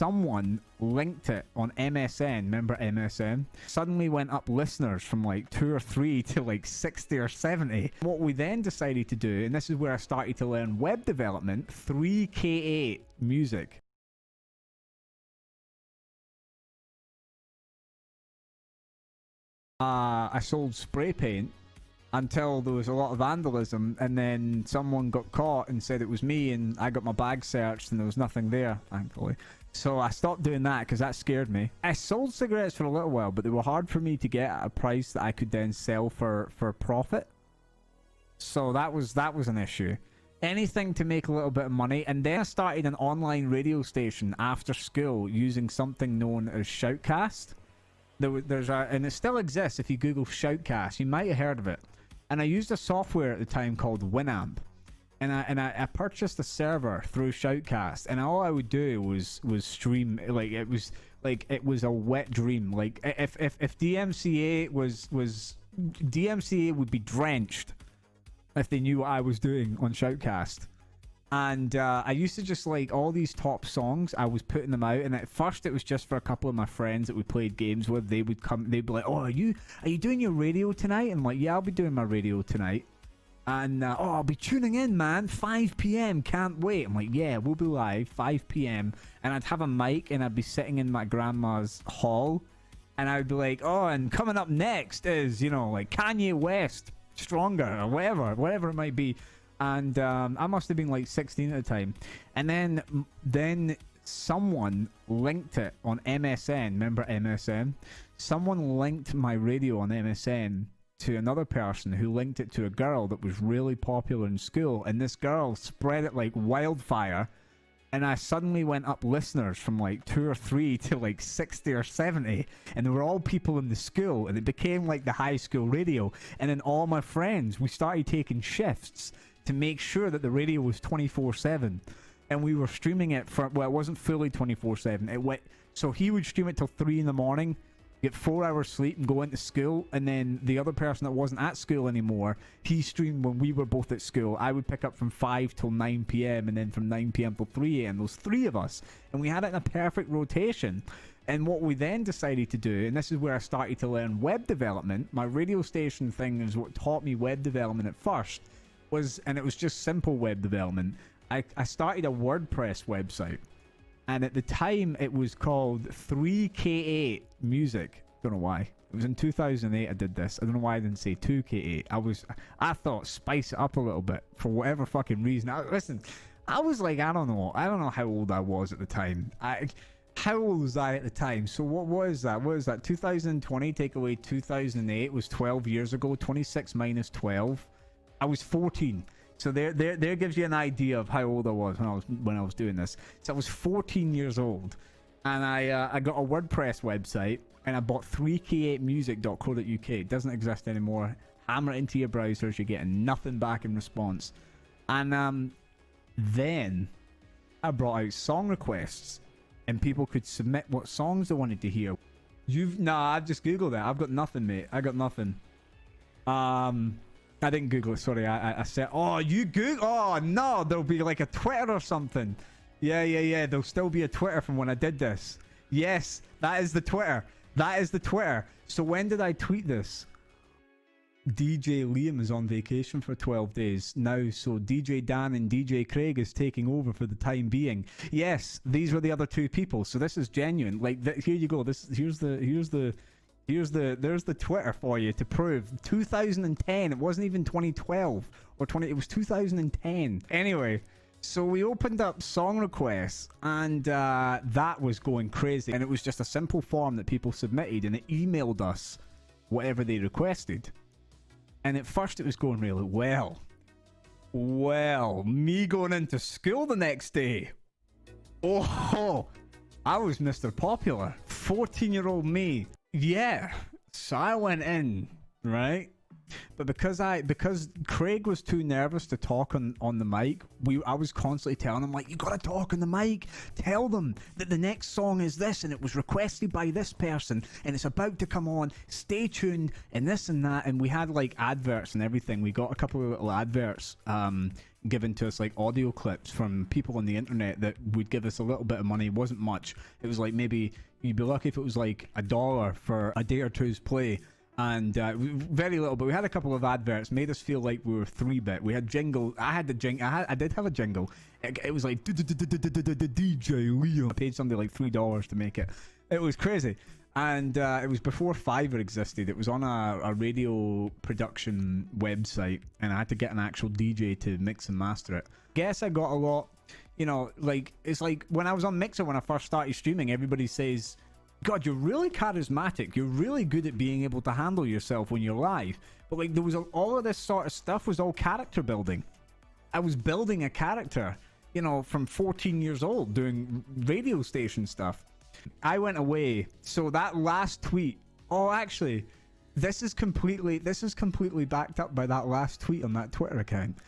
someone linked it on MSN. Remember MSN? Suddenly went up listeners from like 2 or 3 to like 60 or 70. What we then decided to do, and this is where I started to learn web development, 3K8 music. I sold spray paint until there was a lot of vandalism, and then someone got caught and said it was me, and I got my bag searched and there was nothing there, thankfully. So I stopped doing that because that scared me. I sold cigarettes for a little while, but they were hard for me to get at a price that I could then sell for profit. So that was an issue. Anything to make a little bit of money. And then I started an online radio station after school using something known as Shoutcast. And it still exists if you Google Shoutcast. You might have heard of it. And I used a software at the time called Winamp. And I purchased a server through Shoutcast. And all I would do was stream. Like it was a wet dream. Like if DMCA DMCA would be drenched if they knew what I was doing on Shoutcast. And I used to just like all these top songs, I was putting them out, and at first it was just for a couple of my friends that we played games with. They'd be like, oh, are you doing your radio tonight? And I'm like, yeah, I'll be doing my radio tonight. And oh, I'll be tuning in, man, 5 p.m, can't wait. I'm like, yeah, we'll be live 5 p.m, and I'd have a mic and I'd be sitting in my grandma's hall, and I'd be like, oh, and coming up next is, you know, like Kanye West, Stronger, or whatever it might be. And I must have been like 16 at the time. And then someone linked it on MSN. Remember MSN? Someone linked my radio on MSN to another person who linked it to a girl that was really popular in school. And this girl spread it like wildfire. And I suddenly went up listeners from like 2 or 3 to like 60 or 70. And they were all people in the school. And it became like the high school radio. And then all my friends, we started taking shifts to make sure that the radio was 24/7, and we were streaming it for, well, it wasn't fully 24/7. It went, so he would stream it till 3 in the morning, get 4 hours sleep, and go into school. And then the other person that wasn't at school anymore, he streamed when we were both at school. I would pick up from 5 till 9 p.m. and then from 9 p.m. till 3 a.m. Those 3 of us, and we had it in a perfect rotation. And what we then decided to do, and this is where I started to learn web development. My radio station thing is what taught me web development at first. And it was just simple web development. I started a WordPress website, and at the time it was called 3K8 music. Don't know why. It was in 2008 I did this. I don't know why I didn't say 2K8. I thought spice it up a little bit for whatever fucking reason. Listen, I was like, I don't know how old I was at the time. How old was I at the time? So what is that? What is that? 2020 take away 2008 was 12 years ago. 26 minus 12. I was 14. So there gives you an idea of how old I was when I was doing this. So I was 14 years old, and I got a WordPress website, and I bought 3k8music.co.uk. It doesn't exist anymore. Hammer it into your browsers. You're getting nothing back in response. And then I brought out song requests, and people could submit what songs they wanted to hear. I've just googled it. I've got nothing, mate. I got nothing. I didn't Google it, sorry. I said, oh, you Google? Oh, no, there'll be like a Twitter or something. Yeah. There'll still be a Twitter from when I did this. Yes, that is the Twitter. That is the Twitter. So when did I tweet this? DJ Liam is on vacation for 12 days now, so DJ Dan and DJ Craig is taking over for the time being. Yes, these were the other 2 people, so this is genuine. Like, here you go. There's the Twitter for you to prove. 2010. It wasn't even 2012 or 20. It was 2010. Anyway, so we opened up song requests, and that was going crazy. And it was just a simple form that people submitted, and it emailed us whatever they requested. And at first, it was going really well. Well, me going into school the next day. Oh, I was Mr. Popular. 14-year-old me. Yeah, so I went in, right? But because Craig was too nervous to talk on the mic, I was constantly telling him, like, you gotta talk on the mic. Tell them that the next song is this, and it was requested by this person, and it's about to come on. Stay tuned, and this and that. And we had like adverts and everything. We got a couple of little adverts given to us like audio clips from people on the internet that would give us a little bit of money. It wasn't much. It was like maybe you'd be lucky if it was like $1 for a day or two's play. And very little, but we had a couple of adverts, made us feel like we were 3-bit. We had jingle. I did have a jingle. It was like DJ Liam. I paid somebody like $3 to make it. It was crazy. And it was before Fiverr existed. It was on a radio production website, and I had to get an actual DJ to mix and master it. Guess I got a lot, you know, like, it's like when I was on Mixer, when I first started streaming, everybody says, God, you're really charismatic. You're really good at being able to handle yourself when you're live. But like, there was all of this sort of stuff was all character building. I was building a character, you know, from 14 years old doing radio station stuff. I went away. So that last tweet, oh, actually, this is completely backed up by that last tweet on that Twitter account.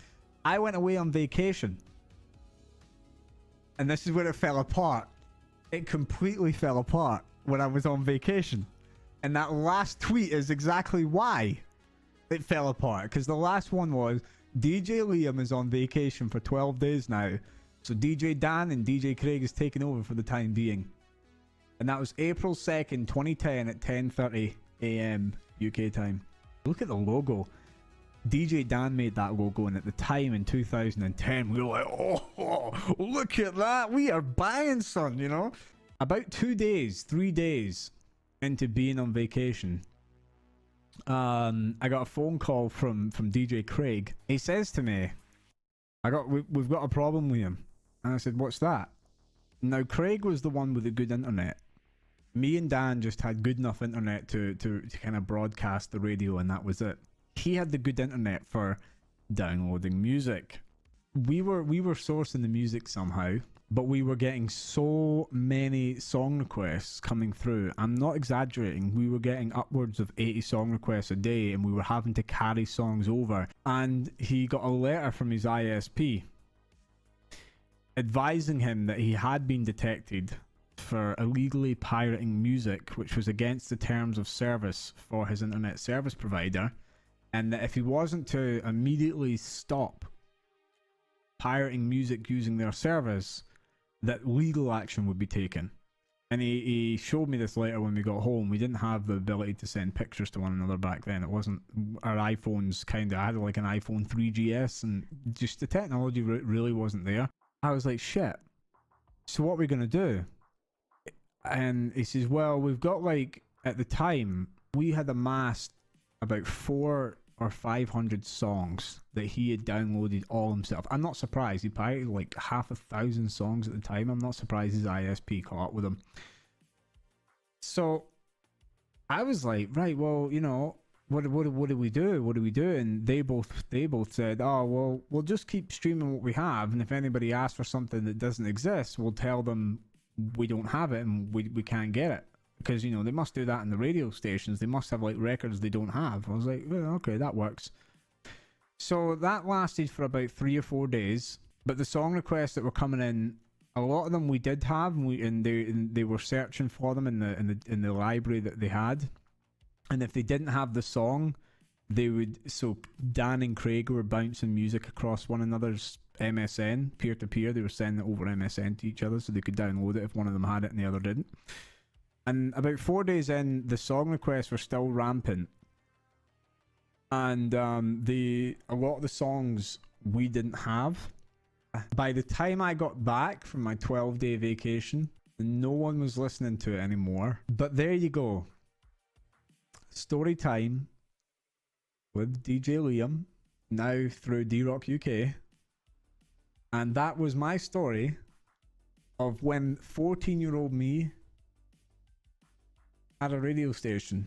I went away on vacation. And this is where it fell apart. It completely fell apart when I was on vacation. And that last tweet is exactly why it fell apart. Because the last one was, DJ Liam is on vacation for 12 days now. So DJ Dan and DJ Craig is taking over for the time being. And that was April 2nd, 2010 at 10:30 a.m. UK time. Look at the logo. DJ Dan made that logo, and at the time in 2010, we were like, oh, look at that. We are buying, son, you know? About 3 days into being on vacation, I got a phone call from DJ Craig. He says to me, we've got a problem, Liam. And I said, what's that? Now, Craig was the one with the good internet. Me and Dan just had good enough internet to kind of broadcast the radio, and that was it. He had the good internet for downloading music. We were sourcing the music somehow, but we were getting so many song requests coming through. I'm not exaggerating. We were getting upwards of 80 song requests a day, and we were having to carry songs over. And he got a letter from his ISP advising him that he had been detected for illegally pirating music, which was against the terms of service for his internet service provider, and that if he wasn't to immediately stop pirating music using their service, that legal action would be taken. And he showed me this letter when we got home. We didn't have the ability to send pictures to one another back then. It wasn't our iPhones. I had like an iPhone 3GS, and just the technology really wasn't there. I was like, shit, so what are we gonna do? And he says, well, we've got, like, at the time we had amassed about 400 or 500 songs that he had downloaded all himself. I'm not surprised. He pirated like 1,000 songs at the time. I'm not surprised his ISP caught up with him. So I was like, right, well, you know, what do we do? What do we do? And they both said, oh, well, we'll just keep streaming what we have, and if anybody asks for something that doesn't exist, we'll tell them we don't have it and we can't get it. Because, you know, they must do that in the radio stations. They must have, like, records they don't have. I was like, well, okay, that works. So that lasted for about 3 or 4 days. But the song requests that were coming in, a lot of them we did have, and they were searching for them in the library that they had. And if they didn't have the song, they would. So Dan and Craig were bouncing music across one another's MSN, peer to peer. They were sending it over MSN to each other so they could download it if one of them had it and the other didn't. And about 4 days in, the song requests were still rampant. And a lot of the songs we didn't have. By the time I got back from my 12-day vacation, no one was listening to it anymore. But there you go. Story time with DJ Liam, now through D-Rock UK. And that was my story of when 14-year-old me at a radio station.